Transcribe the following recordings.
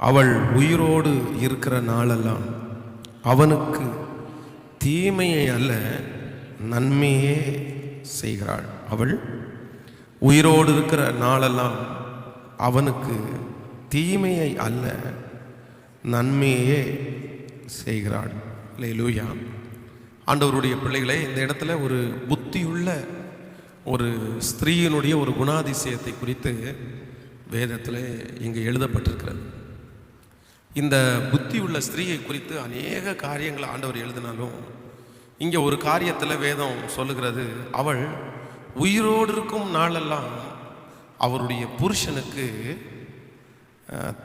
அவள் உயிரோடு இருக்கிற நாளெல்லாம் அவனுக்கு தீமையை அல்ல நன்மையே செய்கிறாள். அவள் உயிரோடு இருக்கிற நாளெல்லாம் அவனுக்கு தீமையை அல்ல நன்மையே செய்கிறாள். அல்லேலூயா. ஆண்டவருடைய பிள்ளைகளே, இந்த இடத்துல ஒரு புத்தியுள்ள ஒரு ஸ்திரீயினுடைய ஒரு குணாதிசயத்தை குறித்து வேதத்தில் இங்கே எழுதப்பட்டிருக்கிறது. இந்த புத்தியுள்ள ஸ்திரீயை குறித்து அநேக காரியங்களை ஆண்டவர் எழுதினாலும் இங்கே ஒரு காரியத்தில் வேதம் சொல்லுகிறது, அவள் உயிரோடு இருக்கும் நாளெல்லாம் அவருடைய புருஷனுக்கு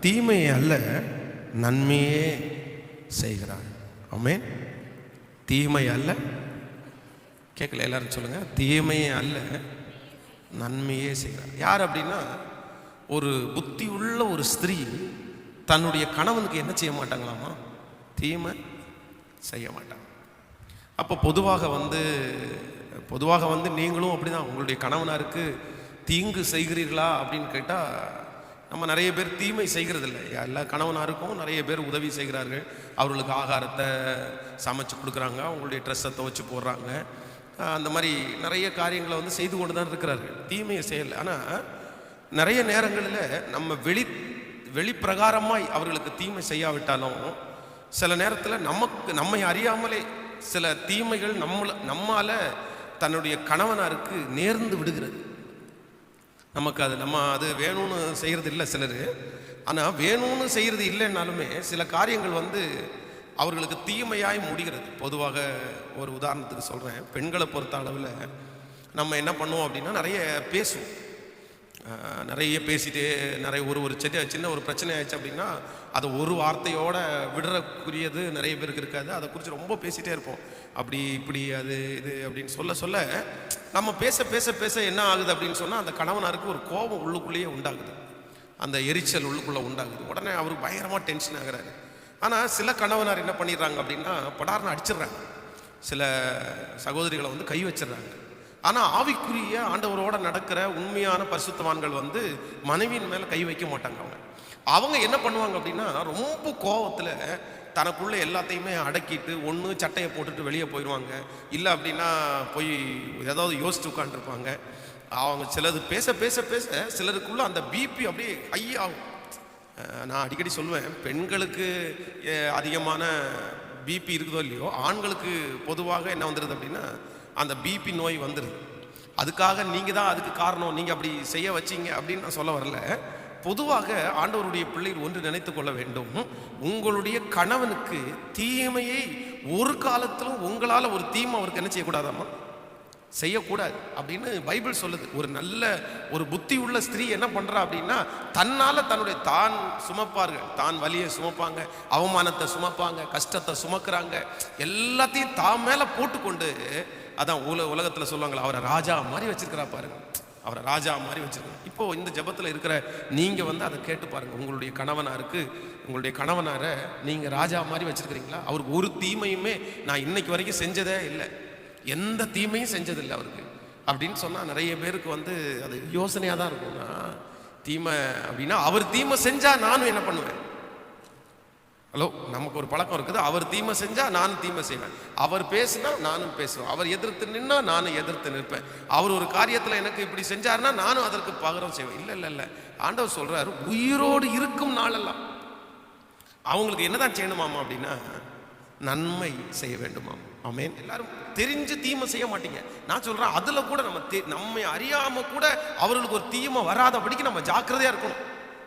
தீமையை அல்ல நன்மையே செய்கிறாள். ஆமென். தீமை அல்ல, கேட்கல எல்லாரும் சொல்லுங்க, தீமையே அல்ல நன்மையே செய்கிறாள். யார் அப்படின்னா, ஒரு புத்தி உள்ள ஒரு ஸ்திரீ தன்னுடைய கணவனுக்கு என்ன செய்ய மாட்டாங்களாமா? தீமை செய்ய மாட்டாங்க. அப்போ பொதுவாக வந்து நீங்களும் அப்படிதான் உங்களுடைய கணவனாருக்கு தீங்கு செய்கிறீர்களா அப்படின்னு கேட்டால், நம்ம நிறைய பேர் தீமை செய்கிறதில்லை. எல்லா கணவனாருக்கும் நிறைய பேர் உதவி செய்கிறார்கள். அவர்களுக்கு ஆகாரத்தை சமைச்சு கொடுக்குறாங்க, அவங்களுடைய ட்ரெஸ்ஸை துவைச்சு போடுறாங்க, அந்த மாதிரி நிறைய காரியங்களை வந்து செய்து கொண்டு தான் இருக்கிறார்கள். தீமையை செய்யலை. ஆனால் நிறைய நேரங்களில் நம்ம வெளிப்பிரகாரமாய் அவர்களுக்கு தீமை செய்யாவிட்டாலும் சில நேரத்தில் நம்மை அறியாமலே சில தீமைகள் நம்மால தன்னுடைய கணவனாருக்கு நேர்ந்து விடுகிறது. நமக்கு அது வேணும்னு செய்கிறது இல்லை சிலர். ஆனால் வேணும்னு செய்கிறது இல்லைன்னாலுமே சில காரியங்கள் வந்து அவர்களுக்கு தீமையாய் முடிகிறது. பொதுவாக ஒரு உதாரணத்துக்கு சொல்கிறேன். பெண்களை பொறுத்த அளவில் நம்ம என்ன பண்ணுவோம் அப்படின்னா, நிறைய பேசுவோம். நிறைய பேசிட்டு ஒரு சின்ன ஒரு பிரச்சனை ஆயிடுச்சு அப்படின்னா அதை ஒரு வார்த்தையோட விடுறக்குரியது நிறைய பேருக்கு இருக்காது. அதை குறித்து ரொம்ப பேசிகிட்டே இருப்போம். அப்படி இப்படி அது இது அப்படின்னு சொல்ல நம்ம பேச என்ன ஆகுது அப்படின்னு சொன்னால், அந்த கணவனாருக்கு ஒரு கோபம் உள்ளுக்குள்ளேயே உண்டாகுது, அந்த எரிச்சல் உள்ளுக்குள்ளே உண்டாகுது. உடனே அவருக்கு பயங்கரமாக டென்ஷன் ஆகிறாரு. ஆனால் சில கணவனார் என்ன பண்ணிடுறாங்க அப்படின்னா, படார்னு அடிச்சிடுறாங்க. சில சகோதரிகளை வந்து கை வச்சிடுறாங்க. ஆனால் ஆவிக்குரிய ஆண்டவரோட நடக்கிற உண்மையான பரிசுத்தவான்கள் வந்து மனைவியின் மேலே கை வைக்க மாட்டாங்க. அவங்க என்ன பண்ணுவாங்க அப்படின்னா, ரொம்ப கோபத்தில் தனக்குள்ளே எல்லாத்தையுமே அடக்கிட்டு ஒன்று சட்டையை போட்டுட்டு வெளியே போயிடுவாங்க. இல்லை அப்படின்னா போய் ஏதாவது யோசித்து உட்காந்துருப்பாங்க. அவங்க சிலது பேச சிலருக்குள்ளே அந்த பிபி அப்படியே ஹை ஆகும். நான் அடிக்கடி சொல்லுவேன், பெண்களுக்கு அதிகமான பிபி இருக்குதோ இல்லையோ, ஆண்களுக்கு பொதுவாக என்ன வந்துடுது அப்படின்னா அந்த பிபி நோய் வந்துடுது. அதுக்காக நீங்கள் தான் அதுக்கு காரணம், நீங்கள் அப்படி செய்ய வச்சிங்க அப்படின்னு நான் சொல்ல வரல. பொதுவாக ஆண்டவருடைய பிள்ளைகள் ஒன்று நினைத்து கொள்ள வேண்டும், உங்களுடைய கணவனுக்கு தீமையை ஒரு காலத்திலும் உங்களால் ஒரு தீமை அவருக்கு என்ன செய்யக்கூடாதாம்மா? செய்யக்கூடாது அப்படின்னு பைபிள் சொல்லுது. ஒரு நல்ல ஒரு புத்தி உள்ள ஸ்திரீ என்ன பண்ணுறா அப்படின்னா, தன்னால் தான் சுமப்பார்கள், தான் வலியை சுமப்பாங்க, அவமானத்தை சுமப்பாங்க, கஷ்டத்தை சுமக்கிறாங்க, எல்லாத்தையும் தான் மேலே போட்டுக்கொண்டு, அதான் உலகத்தில் சொல்லுவாங்களா, அவரை ராஜா மாதிரி வச்சிருக்கிறா பாருங்க, அவரை ராஜா மாதிரி வச்சிருக்காங்க. இப்போ இந்த ஜெபத்தில் இருக்கிற நீங்கள் வந்து அதை கேட்டு பாருங்க. உங்களுடைய கணவனாரை நீங்கள் ராஜா மாதிரி வச்சிருக்கிறீங்களா? அவருக்கு ஒரு தீமையுமே நான் இன்னைக்கு வரைக்கும் செஞ்சதே இல்லை, எந்த தீமையும் செஞ்சதில்லை அவருக்கு அப்படின்னு சொன்னால் நிறைய பேருக்கு வந்து அது யோசனையாக தான் இருக்கும்னா, தீமை அப்படின்னா அவர் தீமை செஞ்சால் நானும் என்ன பண்ணுவேன்? ஹலோ, நமக்கு ஒரு பழக்கம் இருக்குது, அவர் தீமை செஞ்சால் நானும் தீமை செய்வேன், அவர் பேசினா நானும் பேசுவேன், அவர் எதிர்த்து நின்னா நானும் எதிர்த்து நிற்பேன், அவர் ஒரு காரியத்தில் எனக்கு இப்படி செஞ்சாருன்னா நானும் அதற்கு பகரம் செய்வேன். இல்லை, ஆண்டவர் சொல்கிறாரு, உயிரோடு இருக்கும் நாளெல்லாம் அவங்களுக்கு என்னதான் செய்யணுமாமா அப்படின்னா, நன்மை செய்ய வேண்டுமாம். ஆமென். எல்லாரும் தெரிஞ்சு தீமை செய்ய மாட்டீங்க. நான் சொல்றேன், அதுல கூட நம்மை அறியாம கூட அவர்களுக்கு ஒரு தீமை வராதபடிக்கு நம்ம ஜாக்கிரதையா இருக்கணும்,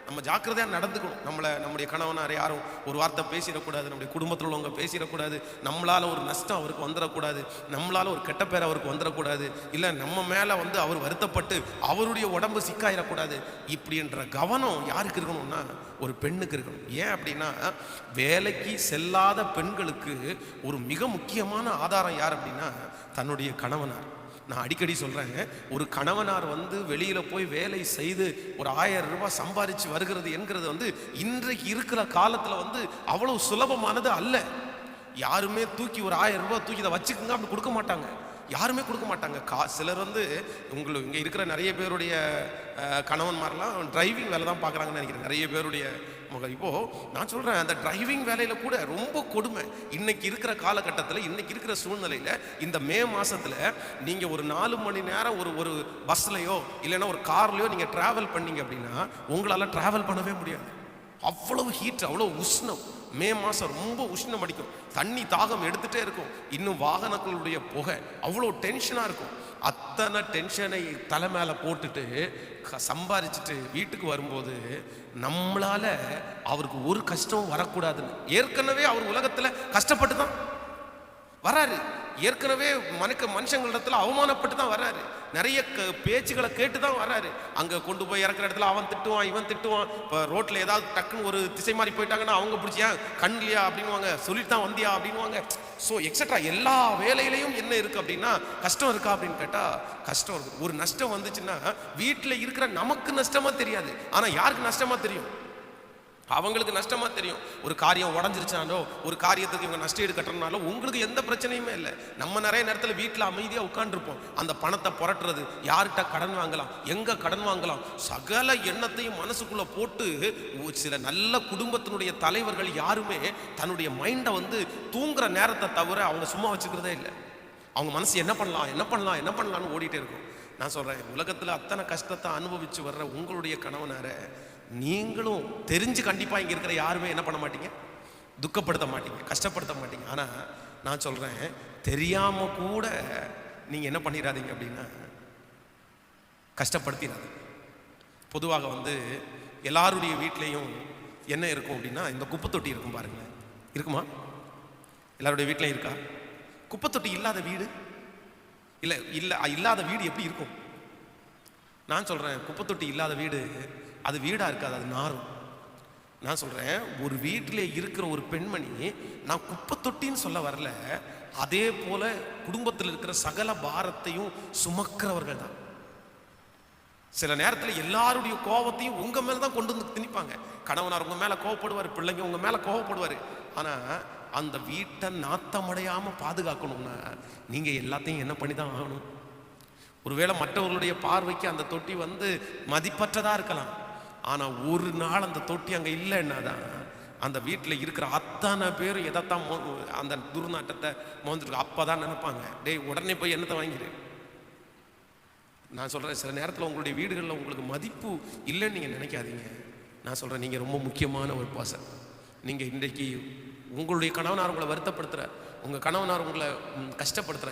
நம்ம ஜாக்கிரதையா நடந்துக்கணும். நம்முடைய கணவனார் யாரும் ஒரு வார்த்தை பேசிடக்கூடாது, நம்முடைய குடும்பத்தில் உள்ளவங்க பேசிடக்கூடாது, நம்மளால ஒரு நஷ்டம் அவருக்கு வந்துடக்கூடாது, நம்மளால ஒரு கெட்ட பேர் அவருக்கு வந்துடக்கூடாது, இல்லை நம்ம மேல வந்து அவர் வருத்தப்பட்டு அவருடைய உடம்பு சிக்காயிடக்கூடாது. இப்படின்ற கவனம் யாருக்கு இருக்கணும்னா, ஒரு பெண்ணுக்கு இருக்கணும். ஏன் அப்படின்னா, வேலைக்கு செல்லாத பெண்களுக்கு ஒரு மிக முக்கியமான ஆதாரம் யார் அப்படின்னா, தன்னுடைய கணவனார். நான் அடிக்கடி சொல்கிறேன், ஒரு கணவனார் வந்து வெளியில் போய் வேலை செய்து ஒரு 1000 ரூபாய் சம்பாதிச்சு வருகிறது என்கிறது வந்து இன்றைக்கு இருக்கிற காலத்தில் வந்து அவ்வளோ சுலபமானது அல்ல. யாருமே தூக்கி ஒரு 1000 ரூபாய் தூக்கி இதை வச்சுக்கோங்க அப்படி கொடுக்க மாட்டாங்க. யாருமே கொடுக்க மாட்டாங்க. சிலர் வந்து உங்களுக்கு இங்கே இருக்கிற நிறைய பேருடைய கணவன்மாரெலாம் டிரைவிங் வேலை தான் பார்க்குறாங்கன்னு நினைக்கிறேன். நிறைய பேருடைய இப்போது நான் சொல்கிறேன், அந்த டிரைவிங் வேலையில் கூட ரொம்ப கொடுமை. இன்னைக்கு இருக்கிற காலகட்டத்தில், இன்னைக்கு இருக்கிற சூழ்நிலையில், இந்த மே மாதத்தில் நீங்கள் ஒரு 4 மணி நேரம் ஒரு பஸ்லையோ இல்லைன்னா ஒரு கார்லையோ நீங்கள் ட்ராவல் பண்ணீங்க அப்படின்னா உங்களால் ட்ராவல் பண்ணவே முடியாது. அவ்வளவு ஹீட், அவ்வளோ உஷ்ணம். மே மாதம் ரொம்ப உஷ்ணம் அடிக்கும், தண்ணி தாகம் எடுத்துகிட்டே இருக்கும். இன்னும் வாகனங்களுடைய புகை அவ்வளோ டென்ஷனாக இருக்கும். அத்தனை டென்ஷனை தலை மேலே போட்டுட்டு சம்பாதிச்சுட்டு வீட்டுக்கு வரும்போது நம்மளால அவருக்கு ஒரு கஷ்டம் வரக்கூடாதுன்னு, ஏற்கனவே அவர் உலகத்தில் கஷ்டப்பட்டு தான் வராரு. ஏற்கனவே மனுஷங்களிடத்துல அவமானப்பட்டு தான் வர்றாரு. நிறைய பேச்சுகளை கேட்டு தான் வர்றாரு. அங்கே கொண்டு போய் இறக்குற இடத்துல அவன் திட்டுவான், இவன் திட்டுவான். இப்போ ரோட்டில் ஏதாவது டக்குன்னு ஒரு திசை மாறி போயிட்டாங்கன்னா அவங்க பிடிச்சியா கண்லையா அப்படின்வாங்க, சொல்லிட்டு தான் வந்தியா அப்படின்வாங்க. ஸோ எக்ஸட்ரா எல்லா வேலையிலையும் என்ன இருக்குது அப்படின்னா கஷ்டம் இருக்கா அப்படின்னு கேட்டால் கஷ்டம் இருக்குது. ஒரு நஷ்டம் வந்துச்சுன்னா வீட்டில் இருக்கிற நமக்கு நஷ்டமாக தெரியாது, ஆனால் யாருக்கு நஷ்டமாக தெரியும்? அவங்களுக்கு நஷ்டமா தெரியும். ஒரு காரியம் உடஞ்சிருச்சானோ, ஒரு காரியத்துக்கு இவங்க நஷ்டம் ஈடு கட்டுறதுனால உங்களுக்கு எந்த பிரச்சனையுமே இல்லை. நம்ம நிறைய நேரத்தில் வீட்டில் அமைதியாக உட்காந்துருப்போம். அந்த பணத்தை புரட்டுறது, யார்கிட்ட கடன் வாங்கலாம், எங்க கடன் வாங்கலாம், சகல எண்ணத்தையும் மனசுக்குள்ள போட்டு சில நல்ல குடும்பத்தினுடைய தலைவர்கள் யாருமே தன்னுடைய மைண்டை வந்து தூங்குற நேரத்தை தவிர அவங்க சும்மா வச்சுக்கிறதே இல்லை. அவங்க மனசு என்ன பண்ணலாம் என்ன பண்ணலாம் என்ன பண்ணலான்னு ஓடிட்டே இருக்கும். நான் சொல்றேன், உலகத்தில் அத்தனை கஷ்டத்தை அனுபவிச்சு வர்ற உங்களுடைய கணவனார நீங்களும் தெரிஞ்சு கண்டிப்பாக இங்கே இருக்கிற யாருமே என்ன பண்ண மாட்டீங்க, துக்கப்படுத்த மாட்டீங்க, கஷ்டப்படுத்த மாட்டீங்க. ஆனால் நான் சொல்கிறேன், தெரியாமல் கூட நீங்கள் என்ன பண்ணிடாதீங்க அப்படின்னா கஷ்டப்படுத்திடாதீங்க. பொதுவாக வந்து எல்லாருடைய வீட்லேயும் என்ன இருக்கும் அப்படின்னா இந்த குப்பை தொட்டி இருக்கும் பாருங்களேன். இருக்குமா? எல்லாருடைய வீட்லையும் இருக்கா? குப்பை தொட்டி இல்லாத வீடு இல்லாத வீடு எப்படி இருக்கும்? நான் சொல்கிறேன், குப்பை தொட்டி இல்லாத வீடு அது வீடாக இருக்காது, அது நாரும். நான் சொல்கிறேன், ஒரு வீட்டில் இருக்கிற ஒரு பெண்மணி, நான் குப்பை தொட்டின்னு சொல்ல வரல, அதே போல குடும்பத்தில் இருக்கிற சகல பாரத்தையும் சுமக்கிறவர்கள் தான். சில நேரத்தில் எல்லாருடைய கோபத்தையும் உங்கள் மேலே தான் கொண்டு வந்து திணிப்பாங்க. கணவனார் உங்கள் மேலே கோவப்படுவார், பிள்ளைங்க உங்கள் மேலே கோவப்படுவார். ஆனால் அந்த வீட்டை நாத்தமடையாமல் பாதுகாக்கணும்னா நீங்கள் எல்லாத்தையும் என்ன பண்ணி தான் ஆகணும். ஒருவேளை மற்றவர்களுடைய பார்வைக்கு அந்த தொட்டி வந்து மதிப்பற்றதாக இருக்கலாம், ஆனால் ஒரு நாள் அந்த தொட்டி அங்கே இல்லைன்னா தான் அந்த வீட்டில் இருக்கிற அத்தனை பேரும் எதைத்தான் அந்த துர்நாட்டத்தை மோந்துருக்கு. அப்போ தான் நினைப்பாங்க, டேய் உடனே போய் என்னத்தை வாங்கிடு. நான் சொல்கிறேன், சில நேரத்தில் உங்களுடைய வீடுகளில் உங்களுக்கு மதிப்பு இல்லைன்னு நீங்கள் நினைக்காதீங்க. நான் சொல்கிறேன், நீங்கள் ரொம்ப முக்கியமான ஒரு பர்சன். நீங்கள் இன்றைக்கு உங்களுடைய கணவனார் உங்களை வருத்தப்படுத்துகிற, உங்கள் கணவனார் உங்களை கஷ்டப்படுத்துகிற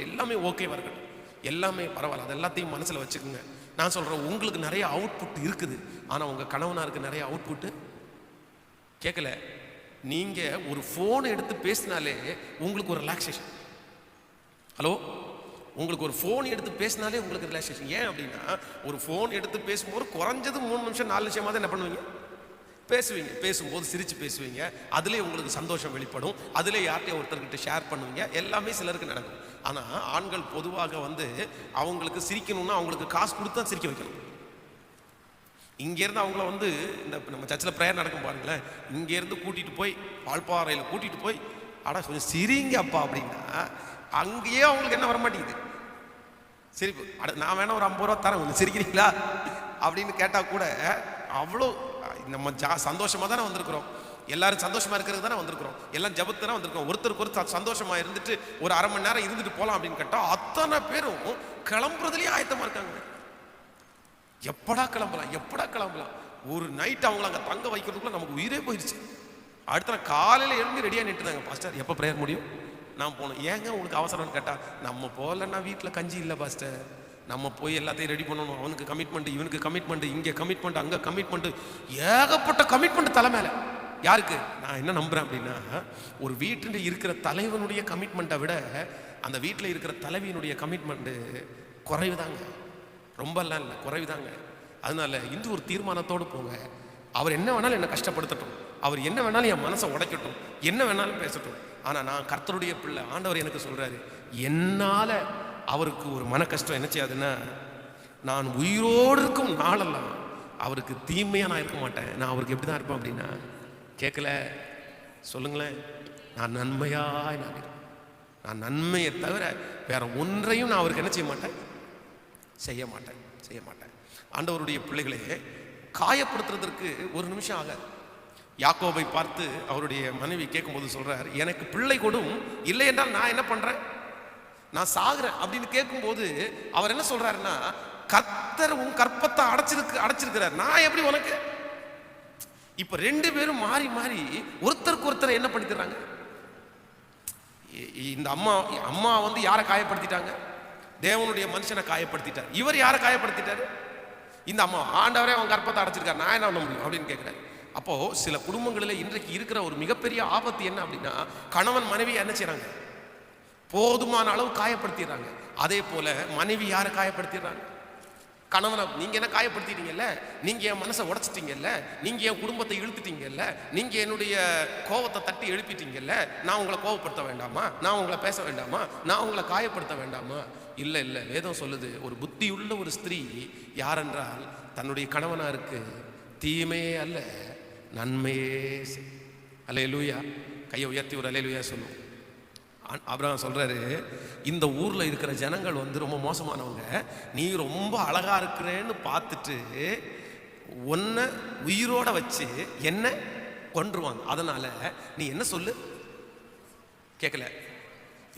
எல்லாமே ஓகேவா இருக்கட்டும், எல்லாமே பரவாயில்ல, அது எல்லாத்தையும் மனசில் வச்சுக்கோங்க. நான் சொல்கிறேன், உங்களுக்கு நிறைய அவுட்புட் இருக்குது, ஆனால் உங்கள் கணவனாருக்கு நிறைய அவுட்புட்டு கேட்கல. நீங்கள் ஒரு ஃபோனை எடுத்து பேசினாலே உங்களுக்கு ஒரு ரிலாக்ஸேஷன். ஹலோ, உங்களுக்கு ஒரு ஃபோன் எடுத்து பேசினாலே உங்களுக்கு ரிலாக்ஸேஷன். ஏன் அப்படின்னா, ஒரு ஃபோன் எடுத்து பேசும்போது குறைஞ்சது 3 நிமிஷம் 4 நிமிஷமாவது என்ன பண்ணுவீங்க, பேசுவீங்க. பேசும்போது சிரித்து பேசுவீங்க, அதிலே உங்களுக்கு சந்தோஷம் வெளிப்படும், அதிலே யார்கிட்டையும் ஒருத்தர்கிட்ட ஷேர் பண்ணுவீங்க, எல்லாமே சிலருக்கு நடக்கும். ஆனால் ஆண்கள் பொதுவாக வந்து அவங்களுக்கு சிரிக்கணும்னா அவங்களுக்கு காசு கொடுத்து தான் சிரிக்க வைக்கணும். இங்கேருந்து அவங்கள வந்து இந்த நம்ம சர்ச்சில் ப்ரேயர் நடக்கும் பாருங்களேன், இங்கேருந்து கூட்டிகிட்டு போய் வால்பாறையில் கூட்டிகிட்டு போய் அடா கொஞ்சம் சிரிங்க அப்பா அப்படின்னா அங்கேயே அவங்களுக்கு என்ன வரமாட்டேங்குது, சிரிப்பு. நான் வேணா ஒரு 50 ரூபா தரேன், கொஞ்சம் சிரிக்கிறீங்களா அப்படின்னு கேட்டால் கூட அவ்வளோ நம்ம சந்தோஷமாக தானே வந்திருக்கிறோம், எல்லாரும் சந்தோஷமா இருக்கிறது தானே வந்திருக்கிறோம், எல்லாம் ஜபத்து தானே வந்திருக்கோம். ஒருத்தருக்கு ஒரு சந்தோஷமா இருந்துட்டு ஒரு அரை மணி நேரம் இருந்துட்டு போகலாம் அப்படின்னு கேட்டால் அத்தனை பேரும் கிளம்புறதுலேயே ஆயத்தமாக இருக்காங்க. எப்படா கிளம்பலாம். ஒரு நைட் அவங்கள அங்கே தங்க வைக்கிறதுக்குள்ள நமக்கு உயிரே போயிடுச்சு. அடுத்த நாள் காலையில் எழுந்து ரெடியாக நின்றுதாங்க, பாஸ்டர் எப்போ ப்ரேயர் முடியும், நான் போகணும். ஏங்க உங்களுக்கு அவசரம்னு கேட்டால், நம்ம போகலன்னா வீட்டில் கஞ்சி இல்லை பாஸ்டர், நம்ம போய் எல்லாத்தையும் ரெடி பண்ணணும், அவனுக்கு கமிட்மெண்ட், இவனுக்கு கமிட்மெண்ட், இங்கே கமிட்மெண்ட், அங்கே கமிட்மெண்ட், ஏகப்பட்ட கமிட்மெண்ட் தலை மேலே. யாருக்கு? நான் என்ன நம்புகிறேன் அப்படின்னா, ஒரு வீட்டில் இருக்கிற தலைவனுடைய கமிட்மெண்ட்டை விட அந்த வீட்டில் இருக்கிற தலைவியினுடைய கமிட்மெண்ட்டு குறைவுதாங்க, ரொம்பலாம் இல்லை, குறைவுதாங்க. அதனால இந்த ஒரு தீர்மானத்தோடு போங்க. அவர் என்ன வேணாலும் என்னை கஷ்டப்படுத்தட்டும், அவர் என்ன வேணாலும் என் மனசை உடைக்கட்டும், என்ன வேணாலும் பேசட்டும், ஆனால் நான் கர்த்தருடைய பிள்ளை, ஆண்டவர் எனக்கு சொல்கிறாரு, என்னால் அவருக்கு ஒரு மன கஷ்டம் என்ன செய்யாதுன்னா, நான் உயிரோடு இருக்கும் நாளெல்லாம் அவருக்கு தீமையாக நான் இருக்க மாட்டேன். நான் அவருக்கு எப்படி தான் இருப்பேன் அப்படின்னா, கேட்கல சொல்லுங்களேன், நான் நன்மையாய் நான் நான் நன்மையை தவிர வேற ஒன்றையும் நான் அவருக்கு என்ன செய்ய மாட்டேன், செய்ய மாட்டேன், செய்ய மாட்டேன். ஆண்டவருடைய பிள்ளைகளே, காயப்படுத்துறதற்கு ஒரு நிமிஷம் ஆகாது. யாக்கோபை பார்த்து அவருடைய மனைவி கேட்கும்போது சொல்றார், எனக்கு பிள்ளை கொடும், இல்லை என்றால் நான் என்ன பண்றேன், நான் சாகுறேன் அப்படின்னு கேட்கும்போது அவர் என்ன சொல்றாருன்னா, கர்த்தர் உன் கற்பத்தை அடைச்சிருக்கிறார், நான் எப்படி உனக்கு. இப்ப ரெண்டு பேரும் மாறி மாறி ஒருத்தருக்கு ஒருத்தர் என்ன பண்ணிக்கிறாங்க. இந்த அம்மா வந்து யாரை காயப்படுத்திட்டாங்க, தேவனுடைய மனுஷனை காயப்படுத்திட்டார். இவர் யாரை காயப்படுத்திட்டாரு, இந்த அம்மா. ஆண்டவரே அவன் கற்பத்தை அடைச்சிருக்காரு, நான் என்ன பண்ண முடியும் அப்படின்னு கேட்கிறாரு. அப்போ சில குடும்பங்களில் இன்றைக்கு இருக்கிற ஒரு மிகப்பெரிய ஆபத்து என்ன அப்படின்னா, கணவன் மனைவி என்ன செய்யறாங்க, போதுமான அளவு காயப்படுத்திடுறாங்க. அதே போல மனைவி யாரை காயப்படுத்திடுறாங்க, கணவனை. நீங்க என்ன காயப்படுத்திட்டீங்கல்ல, நீங்க என் மனசை உடைச்சிட்டீங்கல்ல, நீங்க என் குடும்பத்தை இழுத்துட்டீங்கல்ல, நீங்க என்னுடைய கோபத்தை தட்டி எழுப்பிட்டீங்கல்ல, நான் உங்களை கோபப்படுத்த வேண்டாமா, நான் உங்களை பேச வேண்டாமா, நான் உங்களை காயப்படுத்த வேண்டாமா? இல்லை இல்லை, வேதம் சொல்லுது, ஒரு புத்தியுள்ள ஒரு ஸ்திரீ யாரென்றால் தன்னுடைய கணவனாருக்கு தீமையே அல்ல நன்மையே. அல்லேலூயா. கையை உயர்த்தி ஒரு அல்லேலூயா சொல்லுவோம். ஆபிரகாம் சொல்றாரு, இந்த ஊர்ல இருக்கிற ஜனங்கள் வந்து ரொம்ப மோசமானவங்க, நீ ரொம்ப அழகா இருக்கிறேன்னு பார்த்துட்டு உன்னை உயிரோட வச்சு என்ன கொன்றுவாங்க. அதனால நீ என்ன சொல்லு. கேட்கல.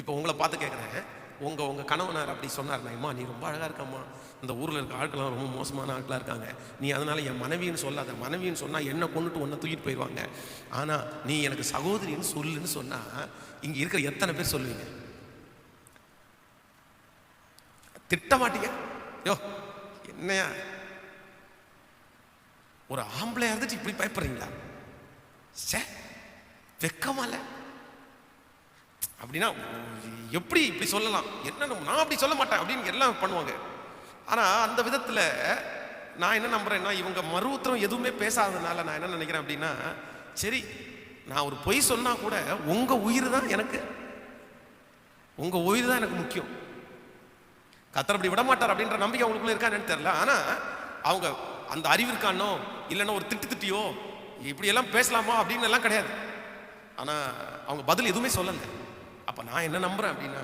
இப்போ உங்களை பார்த்து கேட்குறேன், உங்க கணவனார் அப்படி சொன்னார்னா, அம்மா நீ ரொம்ப அழகா இருக்கம்மா, இந்த ஊரில் இருக்க ஆட்கள்லாம் ரொம்ப மோசமான ஆட்களாக இருக்காங்க, நீ அதனால என் மனைவின்னு சொல்லாத, மனைவின்னு சொன்னால் என்ன கொண்டுட்டு ஒன்றை தூக்கிட்டு போயிடுவாங்க, ஆனால் நீ எனக்கு சகோதரின்னு சொல்லுன்னு சொன்னால் இங்கே இருக்கிற எத்தனை பேர் சொல்லுவீங்க? திட்ட மாட்டீங்க? யோ என்னையா ஒரு ஆம்பளையா இருந்துட்டு இப்படி பயப்படுறீங்களா? சே வெக்கமால அப்படின்னா எப்படி இப்படி சொல்லலாம், என்ன நான் அப்படி சொல்ல மாட்டேன் அப்படின்னு எல்லாம் பண்ணுவாங்க. ஆனால் அந்த விதத்தில் நான் என்ன நம்புறேன்னா, இவங்க மறுத்தரம் எதுவுமே பேசாததுனால நான் என்ன நினைக்கிறேன் அப்படின்னா, சரி நான் ஒரு பொய் சொன்னா கூட உங்க உயிர் தான் எனக்கு, உங்க உயிர் தான் எனக்கு முக்கியம், கர்த்தர் அப்படி விட மாட்டார் அப்படின்ற நம்பிக்கை அவங்களுக்குள்ள இருக்கான்னு தெரியல. ஆனா அவங்க அந்த அறிவு இருக்கானோ இல்லைன்னா ஒரு திட்டியோ இப்படி எல்லாம் பேசலாமா அப்படின்னு எல்லாம் கிடையாது. ஆனா அவங்க பதில் எதுவுமே சொல்லலை. அப்ப நான் என்ன நம்புறேன் அப்படின்னா,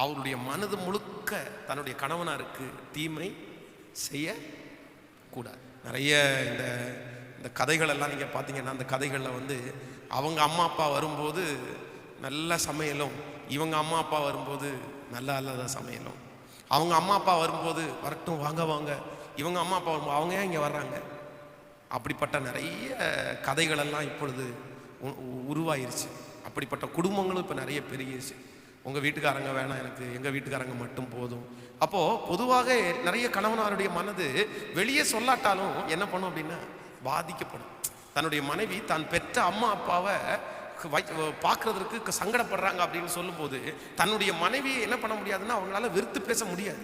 அவருடைய மனது முழுக்க தன்னுடைய கணவனாருக்கு தீமை செய்ய கூடாது. நிறைய இந்த கதைகள் எல்லாம் நீங்க பாத்தீங்கன்னா, அந்த கதைகள்ல வந்து அவங்க அம்மா அப்பா வரும்போது நல்ல சமையலும், இவங்க அம்மா அப்பா வரும்போது நல்லா இல்லாத சமையலும், அவங்க அம்மா அப்பா வரும்போது வரட்டும் வாங்க வாங்க, இவங்க அம்மா அப்பா வரும்போது அவங்க ஏன் இங்கே வர்றாங்க, அப்படிப்பட்ட நிறைய கதைகள் எல்லாம் இப்பொழுது உருவாயிருச்சு. அப்படிப்பட்ட குடும்பங்களும் இப்போ நிறைய பெருகிருச்சு. உங்கள் வீட்டுக்காரங்க வேணாம், எனக்கு எங்கள் வீட்டுக்காரங்க மட்டும் போதும். அப்போது பொதுவாக நிறைய கணவனாருடைய மனது வெளியே சொல்லாட்டாலும் என்ன பண்ணும் அப்படின்னா பாதிக்கப்படும். தன்னுடைய மனைவி தான் பெற்ற அம்மா அப்பாவை பார்க்கறதுக்கு சங்கடப்படுறாங்க அப்படின்னு சொல்லும்போது தன்னுடைய மனைவியை என்ன பண்ண முடியாதுன்னா அவங்களால வெறுத்து பேச முடியாது,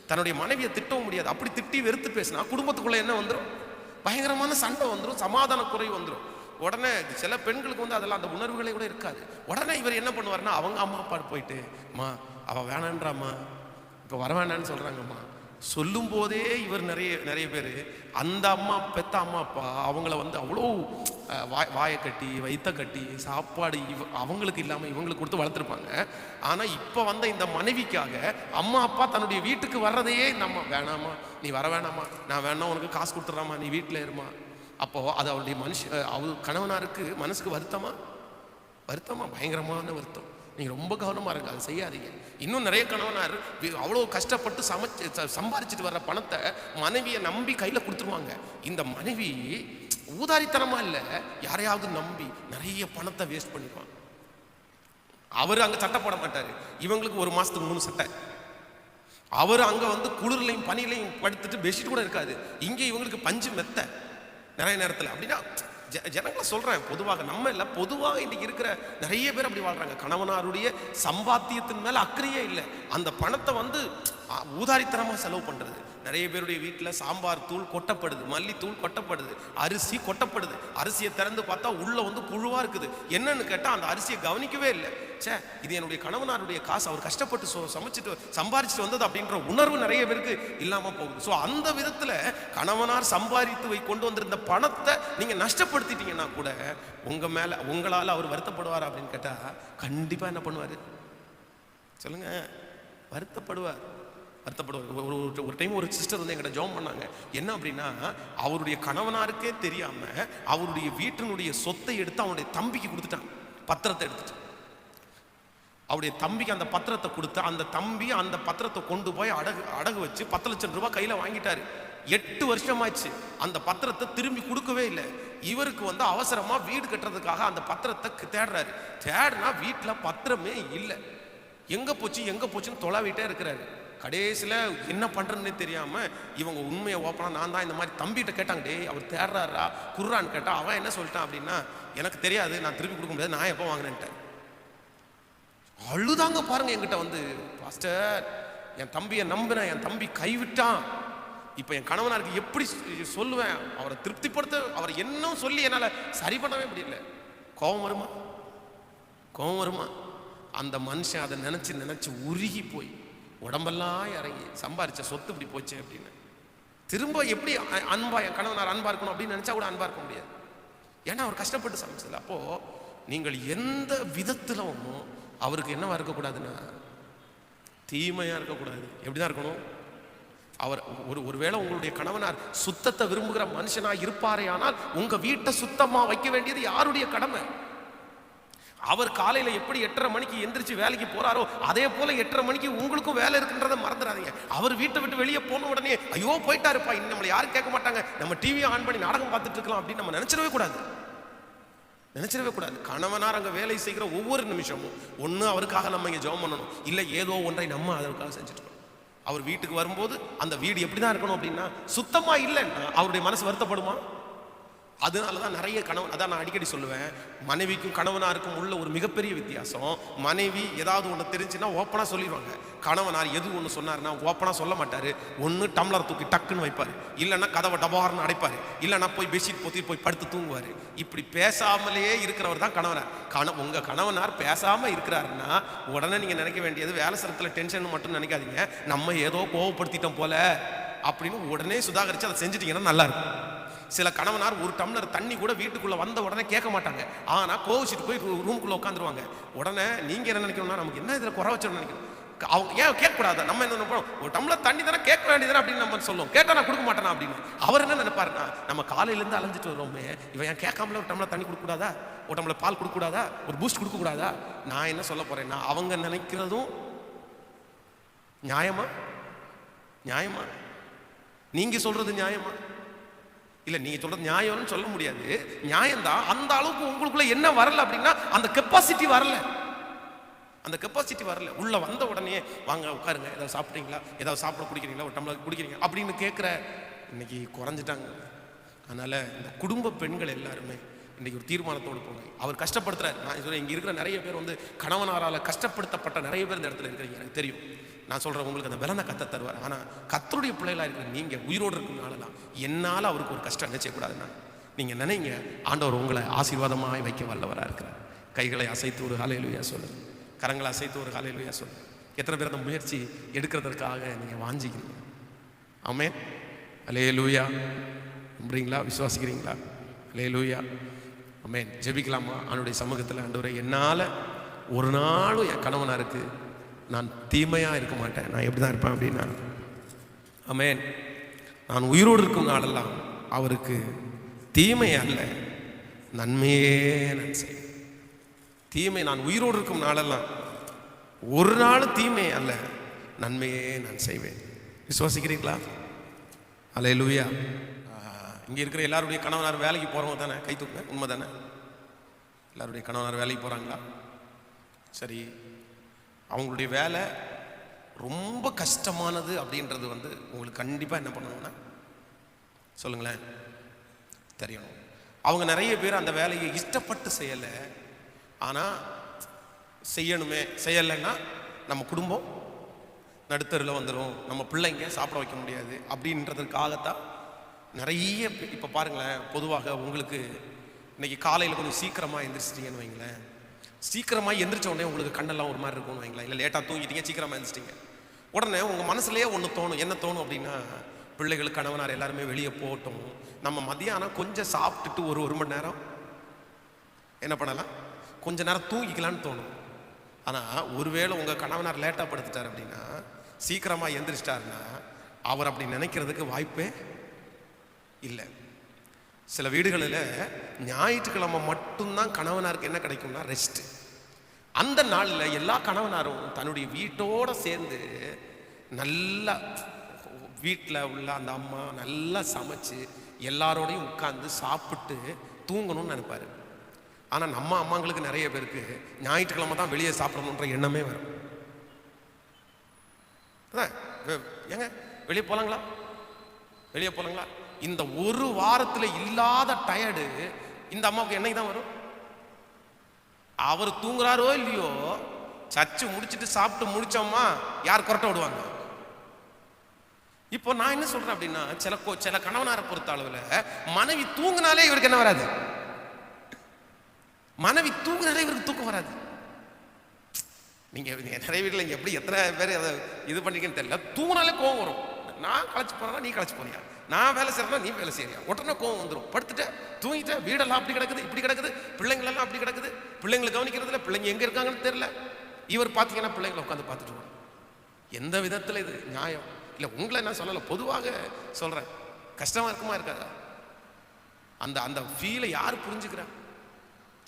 தன்னுடைய மனைவியை திட்டவும் முடியாது. அப்படி திட்டி வெறுத்து பேசினா குடும்பத்துக்குள்ள என்ன வந்துடும், பயங்கரமான சண்டை வந்துடும், சமாதான குறைவு வந்துடும். உடனே சில பெண்களுக்கு வந்து அதெல்லாம் அந்த உணர்வுகளே கூட இருக்காது. உடனே இவர் என்ன பண்ணுவார்னா, அவங்க அம்மா அப்பா போயிட்டு, அம்மா அவள் வேணான்றாம்மா, இப்போ வர வேணான்னு சொல்கிறாங்கம்மா சொல்லும் போதே இவர் நிறைய பேர் அந்த அம்மா பெத்த அம்மா அப்பா அவங்கள வந்து அவ்வளோ வாயை கட்டி வைத்த கட்டி சாப்பாடு அவங்களுக்கு இல்லாமல் இவங்களுக்கு கொடுத்து வளர்த்துருப்பாங்க. ஆனால் இப்போ வந்த இந்த மனைவிக்காக அம்மா அப்பா தன்னுடைய வீட்டுக்கு வர்றதையே நம்ம வேணாமா, நீ வர வேணாமா, நான் வேணா உனக்கு காசு கொடுத்துட்றாமா, நீ வீட்டில் இருமா. அப்போது அது அவருடைய அவர் கணவனாருக்கு மனசுக்கு வருத்தமா பயங்கரமான வருத்தம். நீங்கள் ரொம்ப கவனமாக இருங்க, அதை செய்யாதீங்க. இன்னும் நிறைய கணவனார் அவ்வளோ கஷ்டப்பட்டு சம்பாரிச்சிட்டு வர்ற பணத்தை மனைவியை நம்பி கையில் கொடுத்துருவாங்க. இந்த மனைவி ஊதாரித்தனமாக இல்லை, யாரையாவது நம்பி நிறைய பணத்தை வேஸ்ட் பண்ணிடுவாங்க. அவர் அங்கே சட்டை போட மாட்டார், இவங்களுக்கு ஒரு மாதத்துக்கு 3 சட்டை. அவர் அங்கே வந்து குளிர்லையும் பனிலையும் படுத்துட்டு பெட்ஷீட் கூட இருக்காது, இங்கே இவங்களுக்கு பஞ்சு மெத்த நிறைய நேரத்தில். அப்படின்னா ஜனங்களை சொல்றேன், பொதுவாக நம்ம இல்லை, பொதுவாக இன்னைக்கு இருக்கிற நிறைய பேர் அப்படி வாழ்றாங்க. கணவனாருடைய சம்பாத்தியத்தின் மேல அக்கறையே இல்லை, அந்த பணத்தை வந்து ஊதாரித்தனமா செலவு பண்றது. நிறைய பேருடைய வீட்டில் சாம்பார் தூள் கொட்டப்படுது, மல்லித்தூள் கொட்டப்படுது, அரிசி கொட்டப்படுது. அரிசியை திறந்து பார்த்தா உள்ள வந்து புழுவா இருக்குது. என்னன்னு கேட்டால் அந்த அரிசியை கவனிக்கவே இல்லை. சே இது என்னுடைய கணவனாருடைய காசு, அவர் கஷ்டப்பட்டு சமைச்சிட்டு சம்பாரிச்சுட்டு வந்தது அப்படின்ற உணர்வு நிறைய பேருக்கு இல்லாமல் போகுது. ஸோ அந்த விதத்தில் கணவனார் சம்பாதித்து கொண்டு வந்திருந்த பணத்தை நீங்கள் நஷ்டப்படுத்திட்டீங்கன்னா கூட உங்களால் அவர் வருத்தப்படுவார் அப்படின்னு கேட்டால் கண்டிப்பாக என்ன பண்ணுவார், சொல்லுங்க, வருத்தப்படுவார். ஒரு டைம் ஒரு சிஸ்டர் வந்து எங்கிட்ட ஜெபம் பண்ணாங்க. என்ன அப்படின்னா, அவருடைய கணவனாருக்கே தெரியாம அவருடைய வீட்டினுடைய சொத்தை எடுத்து அவனுடைய தம்பிக்கு கொடுத்துட்டாங்க. பத்திரத்தை எடுத்துட்டு அவருடைய தம்பிக்கு அந்த பத்திரத்தை கொடுத்து, அந்த தம்பி அந்த பத்திரத்தை கொண்டு போய் அடகு வச்சு 10 லட்சம் ரூபாய் கையில வாங்கிட்டாரு. 8 வருஷமாச்சு அந்த பத்திரத்தை திரும்பி கொடுக்கவே இல்லை. இவருக்கு வந்து அவசரமா வீடு கட்டுறதுக்காக அந்த பத்திரத்தை தேடுறாரு. தேடுனா வீட்டுல பத்திரமே இல்லை. எங்க போச்சுன்னு தொலைவிட்டே இருக்கிறாரு. கடைசியில் என்ன பண்றதுன்னே தெரியாம இவங்க உண்மையை ஓப்பனா, நான் தான் இந்த மாதிரி தம்பிகிட்ட கேட்டாங்க, டே அவர் தேடுறாரா குர்றான்னு கேட்டா, அவன் என்ன சொல்லிட்டான் அப்படின்னா, எனக்கு தெரியாது, நான் திருப்பி கொடுக்க முடியாது, நான் எப்போ வாங்கினேன்ட்டேன். அழுதாங்க பாருங்க என்கிட்ட வந்து, பாஸ்டர் என் தம்பியை நம்பினேன், என் தம்பி கைவிட்டான், இப்போ என் கணவனாருக்கு எப்படி சொல்லுவேன், அவரை திருப்திப்படுத்த, அவரை என்ன சொல்லி என்னால் சரி பண்ணவே முடியல. கோபம் வருமா? அந்த மனுஷன் அதை நினைச்சு உருகி போய் உடம்பெல்லாம் இறங்கி சம்பாரிச்ச சொத்து இப்படி போச்சு அப்படின்னு திரும்ப எப்படி அன்பா என் கணவனார் அன்பா இருக்கணும் அப்படின்னு நினைச்சா கூட அன்பா இருக்க முடியாது. ஏன்னா அவர் கஷ்டப்பட்டு சமைச்சது. அப்போ நீங்கள் எந்த விதத்திலும் அவருக்கு என்னவா இருக்கக்கூடாதுன்னா, தீமையா இருக்கக்கூடாது. எப்படிதான் இருக்கணும்? அவர் ஒருவேளை உங்களுடைய கணவனார் சுத்தத்தை விரும்புகிற மனுஷனா இருப்பாரே, ஆனால் உங்க வீட்டை சுத்தமா வைக்க வேண்டியது யாருடைய கடமை? அவர் காலையில எப்படி 8:30 மணிக்கு எந்திரிச்சு வேலைக்கு போறாரோ, அதே போல 8:30 மணிக்கு உங்களுக்கும் வேலை இருக்குன்றதை மறந்துடாதீங்க. அவர் வீட்டை விட்டு வெளியே போன உடனே ஐயோ போயிட்டாருப்பா, இன்னும் நம்மளை யாரும் கேட்க மாட்டாங்க, நம்ம டிவியை ஆன் பண்ணி நாடகம் பார்த்துட்டு இருக்கலாம் அப்படின்னு நம்ம நினைச்சிடவே கூடாது. கணவனார் அங்க வேலை செய்கிற ஒவ்வொரு நிமிஷமும் ஒண்ணு அவருக்காக நம்ம இங்க ஜெபம் பண்ணணும், இல்லை ஏதோ ஒன்றை நம்ம அதற்காக செஞ்சுட்டு இருக்கோம். அவர் வீட்டுக்கு வரும்போது அந்த வீடு எப்படிதான் இருக்கணும் அப்படின்னா, சுத்தமா இல்லைன்னா அவருடைய மனசு வருத்தப்படுமா? அதனாலதான் நிறைய கணவன், அதான் நான் அடிக்கடி சொல்லுவேன், மனைவிக்கும் கணவனாருக்கும் உள்ள ஒரு மிகப்பெரிய வித்தியாசம். மனைவி ஏதாவது ஒன்று தெரிஞ்சுன்னா ஓப்பனா சொல்லிடுவாங்க. கணவனார் எது ஒன்று சொன்னாருன்னா ஓப்பனா சொல்ல மாட்டாரு. ஒன்று டம்ளர் தூக்கி டக்குன்னு வைப்பாரு, இல்லைன்னா கதவை டபார்னு அடைப்பாரு, இல்லைன்னா போய் பெட்ஷீட் போத்தி போய் படுத்து தூங்குவாரு. இப்படி பேசாமலேயே இருக்கிறவர் தான் கணவனார். உங்க கணவனார் பேசாம இருக்கிறாருன்னா உடனே நீங்க நினைக்க வேண்டியது, வேலை ஸ்தலத்துல டென்ஷன் மட்டும் நினைக்காதீங்க, நம்ம ஏதோ கோவப்படுத்திட்டோம் போல அப்படின்னு உடனே சுதாகரிச்சு அதை செஞ்சுட்டீங்கன்னா நல்லா இருக்கும். சில கணவனார் ஒரு டம்ளர் தண்ணி கூட வீட்டுக்குள்ள வந்த உடனே கேட்க மாட்டாங்க, ஆனா கோவிச்சிட்டு போய் ரூமுக்குள்ள உட்காந்துருவாங்க. உடனே நீங்க என்ன நினைக்கணும்னா, நமக்கு என்ன இதுல குறை வச்சோம்னு நினைக்கணும். அவங்க ஏன் கேட்கக்கூடாது? நம்ம என்ன நினைப்போம், ஒரு டம்ளர் தண்ணி தானே கேட்க வேண்டியதானே அப்படின்னு நம்ம சொல்லுவோம். கேட்டா நான் கொடுக்க மாட்டேனா அப்படின்னு. அவர் என்ன நினைப்பாருன்னா, நம்ம காலையில இருந்து அலைஞ்சிட்டு வரோமே, இவன் ஏன் கேட்காமல ஒரு டம்ளர் தண்ணி கொடுக்க கூடாதா, ஒரு டம்ளர் பால் கொடுக்க கூடாதா, ஒரு பூஸ்ட் கொடுக்க கூடாதா? நான் என்ன சொல்ல போறேன்னா, அவங்க நினைக்கிறதும் நியாயமா? நீங்க சொல்றது நியாயமா? இல்ல, நீங்க சொல்றது நியாயம்னு சொல்ல முடியாது, நியாயம்தான். அந்த அளவுக்கு உங்களுக்குள்ள என்ன வரல அப்படின்னா, அந்த கெப்பாசிட்டி வரல. உள்ள வந்த உடனே வாங்க உட்காருங்க, ஏதாவது சாப்பிட்டீங்களா, ஏதாவது சாப்பிட குடிக்கிறீங்களா, ஒரு டம்ளர் குடிக்கிறீங்க அப்படின்னு கேட்குற இன்னைக்கு குறைஞ்சிட்டாங்க. அதனால இந்த குடும்ப பெண்கள் எல்லாருமே இன்னைக்கு ஒரு தீர்மானத்தோடு போங்க. அவர் கஷ்டப்படுத்துறாரு. நான் சொல்றேன், இங்க இருக்கிற நிறைய பேர் வந்து கணவனாரால கஷ்டப்படுத்தப்பட்ட நிறைய பேர் இந்த இடத்துல இருக்கிறீங்க, எனக்கு தெரியும். நான் சொல்றேன், உங்களுக்கு அந்த பலனை கத்த தருவார். ஆனா கர்த்தருடைய பிள்ளைகளா இருக்கிற நீங்க உயிரோடு இருக்கிறனாலதான் என்னால அவருக்கு ஒரு கஷ்டம் என்ன செய்யக்கூடாதுன்னா, நீங்க நினைங்க, ஆண்டவர் உங்களை ஆசீர்வாதமாய் வைக்க வல்லவரா இருக்கிறார். கைகளை அசைத்து ஒரு ஹல்லேலூயா சொல்லுங்க, கரங்களை அசைத்து ஒரு ஹல்லேலூயா சொல்லுங்க. எத்தனை பேர் அந்த முயற்சி எடுக்கிறதற்காக நீங்க வாஞ்சிக்கிறீங்க? ஆமென், ஹல்லேலூயா. நம்புறீங்களா? விசுவாசிக்கிறீங்களா? ஹல்லேலூயா, ஆமென். ஜெபிக்கலாமா? அவனுடைய சமூகத்தில், ஆண்டவரே, என்னால் ஒரு நாளும் என் கணவனாருக்கு நான் தீமையாக இருக்க மாட்டேன், நான் எப்படி தான் இருப்பேன் அப்படின்னா, ஆமென், நான் உயிரோடு இருக்கும் நாளெல்லாம் அவருக்கு தீமை அல்ல நன்மையே நான் செய்வேன். தீமை, நான் உயிரோடு இருக்கும் நாளெல்லாம் ஒரு நாள் தீமை அல்ல நன்மையே நான் செய்வேன். விசுவாசிக்கிறீங்களா? ஹல்லேலூயா. இங்கே இருக்கிற எல்லாருடைய கணவனார் வேலைக்கு போகிறவங்க தானே? கை தூக்குங்க. உண்மை தானே? எல்லாருடைய கணவனார் வேலைக்கு போகிறாங்களா? சரி, அவங்களுடைய வேலை ரொம்ப கஷ்டமானது அப்படின்றது வந்து உங்களுக்கு கண்டிப்பாக என்ன பண்ணணும்னா சொல்லுங்களேன், தெரியணும். அவங்க நிறைய பேர் அந்த வேலையை இஷ்டப்பட்டு செய்யலை, ஆனால் செய்யணுமே, செய்யலைன்னா நம்ம குடும்பம் நடுத்தருவில் வந்துடும், நம்ம பிள்ளைங்க சாப்பிட வைக்க முடியாது அப்படின்றதுக்காகத்தான் நிறைய. இப்போ பாருங்களேன், பொதுவாக உங்களுக்கு இன்னைக்கு காலையில் கொஞ்சம் சீக்கிரமாக எந்திரிச்சிட்டிங்கன்னு வைங்களேன், சீக்கிரமாக எந்திரிச்ச உடனே உங்களுக்கு கண்ணெல்லாம் ஒரு மாதிரி இருக்கும்னு வைங்களேன். இல்லை, லேட்டாக தூங்கிட்டீங்க, சீக்கிரமாக எந்திரிச்சிட்டிங்க, உடனே உங்கள் மனசுலேயே ஒன்று தோணும். என்ன தோணும் அப்படின்னா, பிள்ளைகள் கணவனார் எல்லாருமே வெளியே போட்டோம், நம்ம மதியானம் கொஞ்சம் சாப்பிட்டுட்டு ஒரு மணி நேரம் என்ன பண்ணலாம், கொஞ்ச நேரம் தூங்கிக்கலான்னு தோணும். ஆனால் ஒருவேளை உங்கள் கணவனார் லேட்டாக படுத்துட்டார் அப்படின்னா, சீக்கிரமாக எந்திரிச்சிட்டாருன்னா, அவர் அப்படி நினைக்கிறதுக்கு வாய்ப்பே இல்லை. சில வீடுகளில் ஞாயிற்றுக்கிழமை மட்டும்தான் கணவனாருக்கு என்ன கிடைக்கும்னா ரெஸ்ட்டு. அந்த நாளில் எல்லா கணவனாரும் தன்னுடைய வீட்டோடு சேர்ந்து நல்லா வீட்டில் உள்ள அந்த அம்மா நல்லா சமைச்சு எல்லாரோடையும் உட்கார்ந்து சாப்பிட்டு தூங்கணும்னு நினைப்பாரு. ஆனால் நம்ம அம்மாங்களுக்கு நிறைய பேருக்கு ஞாயிற்றுக்கிழமை தான் வெளியே சாப்பிடணுன்ற எண்ணமே வரும். அதான் ஏங்க வெளியே போகலாங்களா, வெளியே போகலாங்களா, இந்த ஒரு வாரத்தில் இல்லாத டயர்டு இந்த அம்மாவுக்கு என்னைக்கு தான் வரும்? அவர் தூங்குறாரோ இல்லையோ, சச்சு முடிச்சுட்டு சாப்பிட்டு முடிச்சோம்மா யார் கொரட்டை விடுவாங்க? இப்போ நான் என்ன சொல்றேன் அப்படின்னா, சில கணவனாரை பொறுத்த அளவில் மனைவி தூங்கினாலே இவருக்கு என்ன வராது? மனைவி தூங்கினாலே இவருக்கு தூக்கம் வராது. நீங்க நிறைய வீட்டில் இங்கே எப்படி எத்தனை பேர் அதை இது பண்ணிக்கன்னு தெரியல, தூங்கினாலே கோவம் வரும். நான் களைச்சு போனா நீ களைச்சு போறியா, நான் வேலை செய்யறா நீ வேலை செய்யறியா, உடனே கோவம் வந்துடும். படுத்துட்ட தூங்கிட்ட, வீடெல்லாம் அப்படி கிடக்குது இப்படி கிடக்குது, பிள்ளைங்களெல்லாம் அப்படி கிடக்குது, பிள்ளைங்களை கவனிக்கிறதுல பிள்ளைங்க எங்கே இருக்காங்கன்னு தெரியல. இவர் பார்த்தீங்கன்னா பிள்ளைங்களை உட்காந்து பார்த்துட்டு எந்த விதத்தில் இது நியாயம் இல்லை? உங்களை நான் சொல்லலை, பொதுவாக சொல்கிறேன். கஷ்டமாக இருக்குமா இருக்காதா? அந்த அந்த ஃபீலை யார் புரிஞ்சுக்கிறா?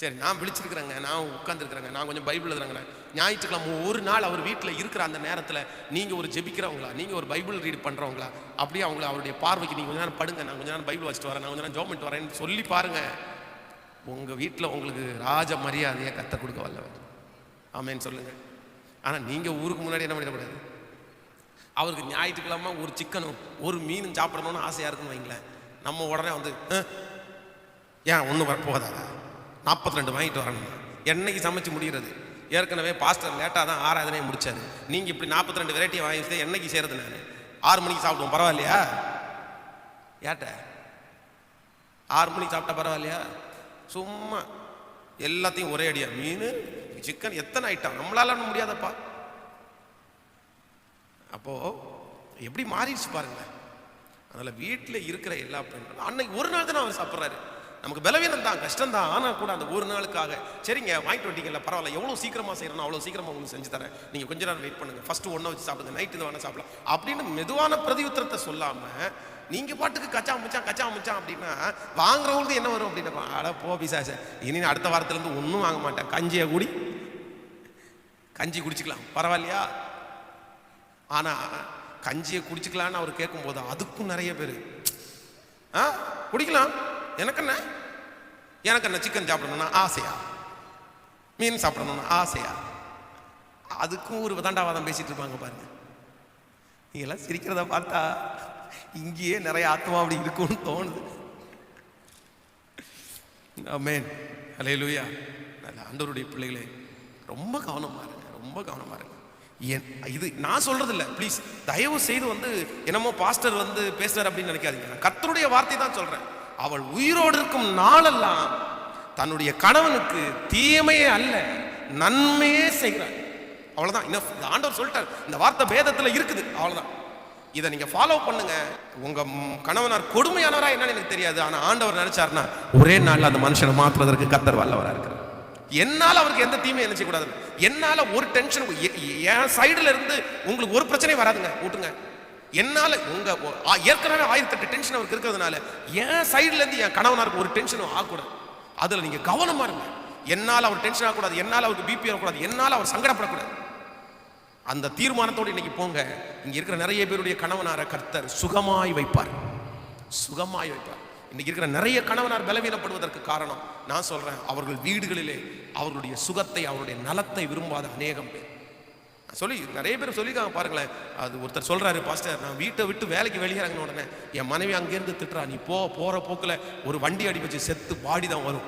சரி, நான் விழிச்சிருக்கிறேங்க, நான் உட்காந்துருக்குறேங்க, நான் கொஞ்சம் பைபிள் எழுதுறேங்க. ஞாயிற்றுக்கிழமை ஒரு நாள் அவர் வீட்டில் இருக்கிற அந்த நேரத்தில் நீங்கள் ஒரு ஜெபிக்கிறவங்களா, நீங்கள் ஒரு பைபிள் ரீட் பண்ணுறவங்களா, அப்படியே அவங்கள அவருடைய பார்வைக்கு நீங்கள் கொஞ்சம் நேரம் படுங்க, நான் கொஞ்சம் நேரம் பைபிள் வச்சுட்டு வரேன், நான் கொஞ்சம் நேரம் ஜெபம் பண்ணிட்டு வரேன்னு சொல்லி பாருங்கள். உங்கள் வீட்டில் உங்களுக்கு ராஜ மரியாதையை கற்றுக் கொடுக்க வல்லவர். ஆமேன்னு சொல்லுங்கள். ஆனால் நீங்கள் ஊருக்கு முன்னாடி என்ன பண்ணிடக்கூடாது? அவருக்கு ஞாயிற்றுக்கிழமை ஒரு சிக்கனும் ஒரு மீனும் சாப்பிடணும்னு ஆசையாக இருக்குன்னு வைங்களேன், நம்ம உடனே வந்து ஏன் ஒன்றும் வர போகாதா, 42 வாங்கிட்டு வரணும். என்னைக்கு சமைச்சு முடிகிறது? ஏற்கனவே பாஸ்டர் லேட்டாக தான் ஆராதனையை முடிச்சாரு. நீங்கள் இப்படி 42 வெரைட்டியை வாங்கிட்டு என்னைக்கு செய்கிறது? நான் 6 மணிக்கு சாப்பிடுவோம், பரவாயில்லையா? ஏட்ட 6 மணிக்கு சாப்பிட்டா பரவாயில்லையா? சும்மா எல்லாத்தையும் ஒரே அடியா, மீன் சிக்கன் எத்தனை ஐட்டம் நம்மளால முடியாதப்பா. அப்போ எப்படி மாறிடுச்சு பாருங்க. அதனால வீட்டில் இருக்கிற எல்லா பெண்களும் அன்னைக்கு ஒரு நாள் தானே அவர் சாப்பிட்றாரு. நமக்கு பலவீனம் தான், கஷ்டம் தான். ஆனால் கூட அந்த ஒரு நாளுக்காக சரிங்க வாங்கிட்டு வண்டிங்கல்ல, பரவாயில்ல, எவ்வளோ சீக்கிரமாக செய்யணும் அவ்வளோ சீக்கிரமாக உங்களுக்கு செஞ்சு தரேன், நீங்கள் கொஞ்ச நேரம் வெயிட் பண்ணுங்கள், ஃபஸ்ட்டு ஒன்றை வச்சு சாப்பிடுங்க, நைட்டு இதை வேணால் சாப்பிடலாம் அப்படின்னு மெதுவான பிரதியுத்தரத்தை சொல்லாமல் நீங்கள் பாட்டுக்கு கச்சா முச்சான் அப்படின்னா வாங்குறவங்களுக்கு என்ன வரும் அப்படின்னா, அட போ பிசாச, இனி அடுத்த வாரத்துலேருந்து ஒன்றும் வாங்க மாட்டேன், கஞ்சி குடிச்சிக்கலாம் பரவாயில்லையா? ஆனால் கஞ்சியை குடிச்சிக்கலான்னு அவர் கேட்கும்போது அதுக்கும் நிறைய பேர் குடிக்கலாம், எனக்கு என்ன சிக்கன் சாப்பிடணும்னா ஆசையா, மீன் சாப்பிடணும்னா ஆசையா, அதுக்கும் ஒரு தண்டாவாதம் பேசிட்டு இருப்பாங்க பாருங்க. நீங்கெல்லாம் சிரிக்கிறத பார்த்தா இங்கேயே நிறைய ஆத்மா அப்படி இருக்கும்னு தோணுது. ஆமென், அல்லேலூயா. ஆண்டவருடைய பிள்ளைகளே, ரொம்ப கவனமா இருங்க, ரொம்ப கவனமா இருங்க. இது நான் சொல்றது இல்லை, ப்ளீஸ் தயவு செய்து வந்து என்னமோ பாஸ்டர் வந்து பேசுறாரு அப்படின்னு நினைக்காதீங்க. நான் கர்த்தருடைய வார்த்தை தான் சொல்றேன். அவள் உயிரோடு இருக்கும் நாளெல்லாம் தன்னுடைய கணவனுக்கு தீமையே அல்ல நன்மையே செய்கிறாள். அவ்வளவுதான். இந்த ஆண்டவர் சொல்லிட்டார், இந்த வார்த்தை வேதத்துல இருக்குது, அவ்வளவுதான். இதை நீங்க ஃபாலோ பண்ணுங்க. உங்க கணவனார் கொடுமையானவரா என்னன்னு எனக்கு தெரியாது, ஆனா ஆண்டவர் நினைச்சாருன்னா ஒரே நாள்ல அந்த மனுஷனை மாற்றுவதற்கு கர்த்தர் வல்லவரா இருக்கிறார். என்னால அவருக்கு எந்த தீமையும் என்ன செய்யக்கூடாது, என்னால ஒரு டென்ஷன் என் சைடுல இருந்து உங்களுக்கு ஒரு பிரச்சனை வராதுங்க, விட்டுங்க. என்னால உங்க ஏற்கனவே 1008 டென்ஷன் அவருக்கு இருக்கிறதுனால என் சைடுல இருந்து என் கணவனாருக்கு ஒரு டென்ஷனும் ஆகக்கூடாது. அதுல நீங்க கவனமா இருங்க. என்னால அவர் டென்ஷன் ஆகக்கூடாது, என்னால அவருக்கு பிபி ஆகக்கூடாது, என்னால அவர் சங்கடப்படக்கூடாது. அந்த தீர்மானத்தோடு இன்னைக்கு போங்க. இங்க இருக்கிற நிறைய பேருடைய கணவனார கர்த்தர் சுகமாய் வைப்பார், சுகமாய் வைப்பார். இன்னைக்கு இருக்கிற நிறைய கணவனார் பலவீனப்படுவதற்கு காரணம் நான் சொல்றேன், அவர்கள் வீடுகளிலே அவர்களுடைய சுகத்தை அவருடைய நலத்தை விரும்பாத அநேகம் பேர். சொல்லி நிறைய பேர் சொல்லியிருக்காங்க பாருங்களேன். அது ஒருத்தர் சொல்றாரு, பாஸ்டர் நான் வீட்டை விட்டு வேலைக்கு வெளியேறங்கின உடனே என் மனைவி அங்கேருந்து திட்டுறா, நீ போற போக்கில் ஒரு வண்டி அடி வச்சு செத்து பாடி தான் வரும்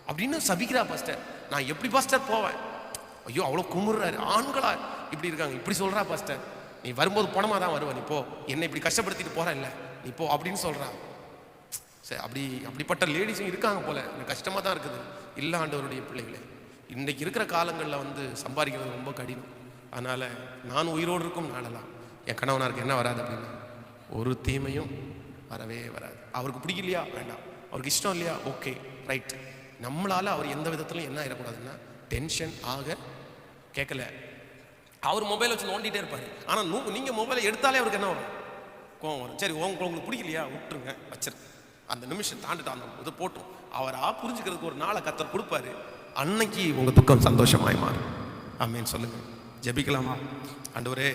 அப்படின்னு சபிக்கிறா பாஸ்டர். நான் எப்படி பாஸ்டர் போவேன்? ஐயோ அவ்வளோ குமுறாரு. ஆண்களா இப்படி இருக்காங்க, இப்படி சொல்றா பாஸ்டர், நீ வரும்போது பணமாக தான் வருவ, நீ போ, என்னை இப்படி கஷ்டப்படுத்திட்டு போற இல்லை நீ போ அப்படின்னு சொல்றா. சரி, அப்படிப்பட்ட லேடிஸும் இருக்காங்க போல. எனக்கு கஷ்டமாக தான் இருக்குது. இல்லை ஆண்டவருடைய பிள்ளைகளே, இன்றைக்கு இருக்கிற காலங்களில் வந்து சம்பாதிக்கிறது ரொம்ப கடினம். அதனால் நான் உயிரோடு இருக்கும் நாளெல்லாம் என் கணவனாருக்கு என்ன வராது அப்படின்னா ஒரு தீமையும் வரவே வராது. அவருக்கு பிடிக்கலையா வேண்டாம், அவருக்கு இஷ்டம் இல்லையா ஓகே ரைட். நம்மளால் அவர் எந்த விதத்திலும் என்ன ஆகிடக்கூடாதுன்னா டென்ஷன் ஆக கேட்கல. அவர் மொபைல் வச்சு நோண்டிகிட்டே இருப்பார். ஆனால் நீங்கள் மொபைலை எடுத்தாலே அவருக்கு என்ன வரும்? கோவம் வரும். சரி, உங்களுக்கு பிடிக்கலையா, விட்டுருங்க, வச்சிரு. அந்த நிமிஷம் தாண்டிட்டு அந்த இது போட்டும் அவராக புரிஞ்சுக்கிறதுக்கு ஒரு நாளை கர்த்தர் கொடுப்பாரு. அன்னைக்கு உங்கள் துக்கம் சந்தோஷமாய் மாறும். ஆமேன்னு சொல்லுங்கள். ஜெபிக்கலாமா? ஆண்டவரே,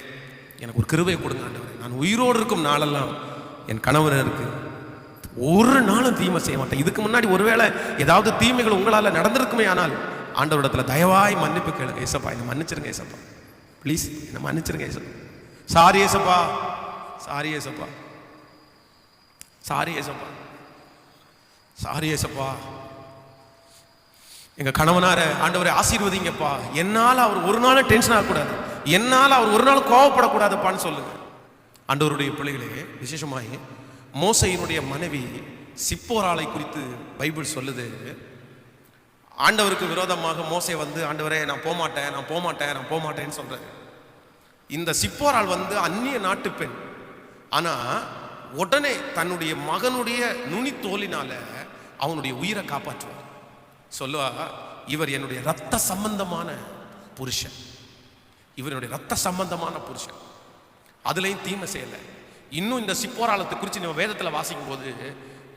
எனக்கு ஒரு கிருபையை கொடுங்க ஆண்டவரே. நான் உயிரோடு இருக்கும் நாளெல்லாம் என் கணவருக்கு ஒரு நாளும் தீமை செய்ய மாட்டேன். இதுக்கு முன்னாடி ஒருவேளை ஏதாவது தீமைகள் உங்களால் நடந்திருக்குமே, ஆனால் ஆண்டவரிடத்துல தயவாய் மன்னிப்பு கேளுங்க. ஏசப்பா, என்னை மன்னிச்சிருங்க ஏசப்பா, ப்ளீஸ் என்னை மன்னிச்சிருங்க ஏசப்பா. சாரி ஏசப்பா, சாரி ஏசப்பா, சாரி ஏசப்பா, சாரி ஏசப்பா. எங்க கணவனார ஆண்டவரை ஆசீர்வதிங்கப்பா. என்னால் அவர் ஒரு நாள் டென்ஷன் ஆகக்கூடாது, என்னால் அவர் ஒரு நாள் கோவப்படக்கூடாதுப்பான்னு சொல்லுங்க. ஆண்டவருடைய பிள்ளைகளே, விசேஷமாய் மோசையினுடைய மனைவி சிப்போராளை குறித்து பைபிள் சொல்லுது. ஆண்டவருக்கு விரோதமாக மோசே வந்து, ஆண்டவரே நான் போகமாட்டேன், நான் போகமாட்டேன், நான் போகமாட்டேன்னு சொல்றாரு. இந்த சிப்போராள் வந்து அந்நிய நாட்டு பெண். ஆனா உடனே தன்னுடைய மகனுடைய நுனி தோலினால அவனுடைய உயிரை காப்பாற்றுவார். சொல்லுவா, இவர் என்னுடைய ரத்த சம்பந்தமான புருஷன், இவருடைய ரத்த சம்பந்தமான புருஷன், அதுலயும் தீமை செய்யல. இன்னும் இந்த சிப்போராளத்தை குறித்து நம்ம வேதத்தில் வாசிக்கும் போது,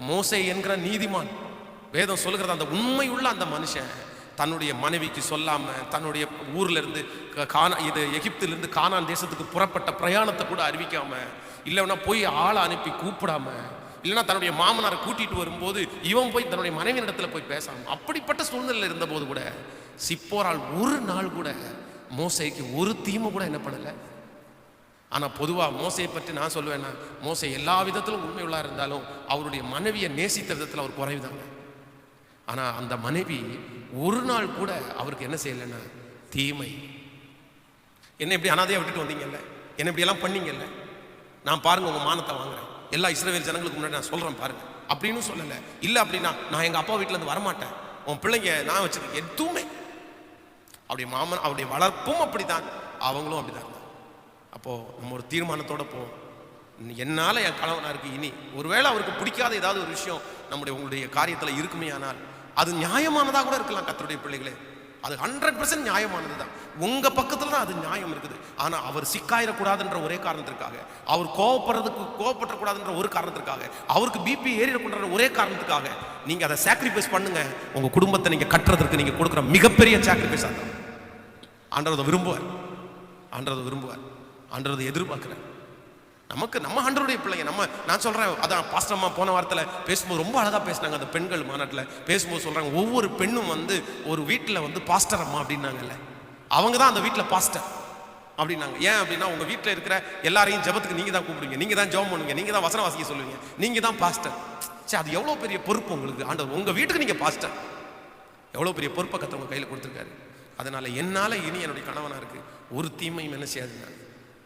மோசே என்கிற நீதிமான், வேதம் சொல்லுகிறது, அந்த உண்மையுள்ள அந்த மனுஷன் தன்னுடைய மனைவிக்கு சொல்லாம, தன்னுடைய ஊர்ல இருந்து எகிப்திலிருந்து கானான் தேசத்துக்கு புறப்பட்ட பிரயாணத்தை கூட அறிவிக்காம, இல்லைன்னா போய் ஆளை அனுப்பி கூப்பிடாம, இல்லைன்னா தன்னுடைய மாமனாரை கூட்டிட்டு வரும்போது இவன் போய் தன்னுடைய மனைவி இடத்துல போய் பேசாம, அப்படிப்பட்ட சூழ்நிலையில் இருந்த போது கூட சிப்போரால் ஒரு நாள் கூட மோசைக்கு ஒரு தீமை கூட என்ன பண்ணல. ஆனா பொதுவா மோசையை பற்றி நான் சொல்லுவேன்னா, மோசை எல்லா விதத்திலும் உண்மையுள்ளா இருந்தாலும் அவருடைய மனைவியை நேசித்த விதத்தில் அவர் குறைவுதாங்க. ஆனா அந்த மனைவி ஒரு நாள் கூட அவருக்கு என்ன செய்யலைன்னா தீமை. என்ன இப்படி அனாதையா விட்டுட்டு வந்தீங்கல்ல, என்ன இப்படி எல்லாம் பண்ணீங்கல்ல, நான் பாருங்க உங்க மானத்தை வாங்குறேன், எல்லா இஸ்ரவேல் ஜனங்களுக்கு முன்னாடி நான் சொல்றேன் பாருங்க அப்படின்னு சொல்லலை. இல்லை அப்படின்னா நான் எங்க அப்பா வீட்டுல இருந்து வரமாட்டேன், உன் பிள்ளைங்க நான் வச்சிருக்கேன், எதுவுமே. அவருடைய மாமன், அவருடைய வளர்ப்பும் அப்படித்தான், அவங்களும் அப்படிதான். அப்போ நம்ம ஒரு தீர்மானத்தோட போவோம். என்னால என் கணவனாருக்கு இனி ஒருவேளை அவருக்கு பிடிக்காத ஏதாவது ஒரு விஷயம் உங்களுடைய காரியத்தில் இருக்குமே, ஆனால் அது நியாயமானதாக கூட இருக்கலாம். கர்த்தருடைய பிள்ளைகளே, அது 100% நியாயமானது தான். உங்க பக்கத்துல தான் அது நியாயம் இருக்குது. ஆனா அவர் சிக்காயிடக்கூடாதுன்ற ஒரே காரணத்திற்காக, அவர் கோவப்படக்கூடாதுன்ற ஒரு காரணத்திற்காக, அவருக்கு பிபி ஏறிடக்கூடாதுன்ற ஒரே காரணத்துக்காக நீங்க அதை சாக்ரிஃபைஸ் பண்ணுங்க. உங்க குடும்பத்தை நீங்க கட்டுறதுக்கு நீங்க கொடுக்குற மிகப்பெரிய சாக்ரிஃபைஸ் ஆகும். ஆண்டவரை விரும்புவார், ஆண்டவரை விரும்புவார், ஆண்டவரை எதிர்பார்க்கிறேன். நம்ம ஆண்டவருடைய பிள்ளைங்க. நான் சொல்றேன், அதான் பாஸ்டர் அம்மா போன வாரத்தில் பேசும்போது ரொம்ப அழகா பேசினாங்க. அந்த பெண்கள் மாநாட்டில் பேசும்போது சொல்றாங்க, ஒவ்வொரு பெண்ணும் வந்து ஒரு வீட்டில் வந்து பாஸ்டர் அம்மா அப்படின்னாங்கல்ல, அவங்க தான் அந்த வீட்டில் பாஸ்டர் அப்படின்னாங்க. ஏன் அப்படின்னா, உங்க வீட்டில் இருக்கிற எல்லாரையும் ஜெபத்துக்கு நீங்க தான் கூப்பிடுவீங்க, நீங்க தான் ஜெபம் பண்ணுவீங்க, நீங்க தான் வசனம் வாசிக்க சொல்லுவீங்க, நீங்க தான் பாஸ்டர். சரி, அது எவ்வளோ பெரிய பொறுப்பு உங்களுக்கு. ஆண்டவர் உங்க வீட்டுக்கு நீங்க பாஸ்டர், எவ்வளோ பெரிய பொறுப்பை கர்த்தர் கையில் கொடுத்துருக்காரு. அதனால என்னால இனி என்னுடைய கணவனா இருக்கு ஒரு தீமையும் என்ன செய்யாதுங்க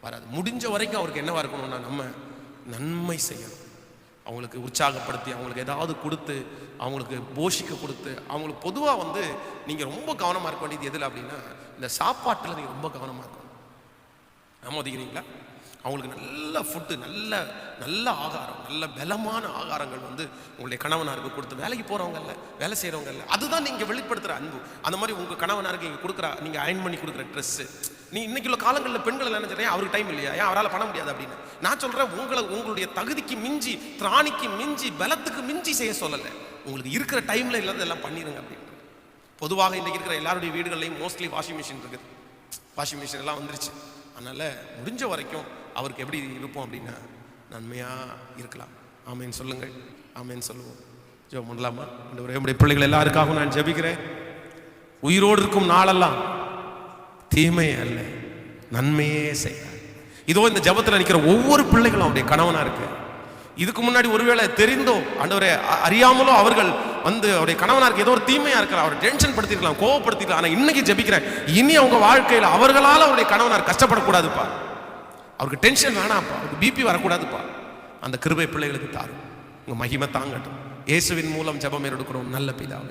வராது. முடிஞ்ச வரைக்கும் அவருக்கு என்னவா இருக்கணும்னா, நம்ம நன்மை செய்யணும், அவங்களுக்கு உற்சாகப்படுத்தி, அவங்களுக்கு ஏதாவது கொடுத்து, அவங்களுக்கு போஷிக்க கொடுத்து, அவங்களுக்கு பொதுவாக வந்து நீங்கள் ரொம்ப கவனமாக இருக்க வேண்டியது எதில் அப்படின்னா, இந்த சாப்பாட்டில் நீங்கள் ரொம்ப கவனமாக இருக்கணும். ஆமோதிக்கிறீங்களா? அவங்களுக்கு நல்ல ஃபுட்டு, நல்ல நல்ல ஆகாரம், நல்ல பலமான ஆகாரங்கள் வந்து உங்களுடைய கணவனாருக்கு கொடுத்து, வேலைக்கு போகிறவங்கல்ல, வேலை செய்கிறவங்கல்ல, அதுதான் நீங்கள் வெளிப்படுத்துகிற அன்பு. அந்த மாதிரி உங்கள் கணவனாருக்கு நீங்கள் கொடுக்குற, நீங்கள் அயன் பண்ணி கொடுக்குற ட்ரெஸ்ஸு, நீ இன்னைக்கு உள்ள காலங்களில் பெண்கள் நினைச்சிட்டேன் அவருக்கு டைம் இல்லையா, ஏன் அவரால் பண்ண முடியாது அப்படின்னு. நான் சொல்கிறேன், உங்களுடைய தகுதிக்கு மிஞ்சி, திராணிக்கு மிஞ்சி, பலத்துக்கு மிஞ்சி செய்ய சொல்லலை. உங்களுக்கு இருக்கிற டைமில் இல்லாத எல்லாம் பண்ணிடுங்க அப்படின்னு. பொதுவாக இன்றைக்கி இருக்கிற எல்லாருடைய வீடுகள்லையும் மோஸ்ட்லி வாஷிங் மிஷின் இருக்குது, வாஷிங் மிஷின் எல்லாம் வந்துருச்சு. அதனால் முடிஞ்ச வரைக்கும் அவருக்கு எப்படி இருப்போம் அப்படின்னா, நன்மையாக இருக்கலாம். ஆமேன்னு சொல்லுங்கள், ஆமேன்னு சொல்லுவோம். ஜெபம் பண்ணலாமா? என்னுடைய பிள்ளைகள் எல்லாருக்காகவும் நான் ஜெபிக்கிறேன். உயிரோடு இருக்கும் நாளெல்லாம் தீமை அல்ல, நன்மையே செய்ய. இதோ இந்த ஜெபத்தில் நிற்கிற ஒவ்வொரு பிள்ளைகளும் அவருடைய கணவனா இருக்கு. இதுக்கு முன்னாடி ஒருவேளை தெரிந்தோ ஆண்டவரே அறியாமலோ அவர்கள் வந்து அவருடைய கணவனாருக்கு ஏதோ ஒரு தீமையா இருக்கலாம், அவர் டென்ஷன் படுத்திருக்கலாம், கோவப்படுத்திருக்கலாம். ஆனா இன்னைக்கு ஜெபிக்கிறேன், இனி அவங்க வாழ்க்கையில் அவர்களால் அவருடைய கணவனார் கஷ்டப்படக்கூடாதுப்பா, அவருக்கு டென்ஷன் வேணாம்ப்பா, அவருக்கு பிபி வரக்கூடாதுப்பா. அந்த கிருபை பிள்ளைகளுக்கு தாரும். உங்க மகிமை தாங்கட்டும். இயேசுவின் மூலம் ஜெபம் எடுக்கிறோம் நல்ல பிதாவே.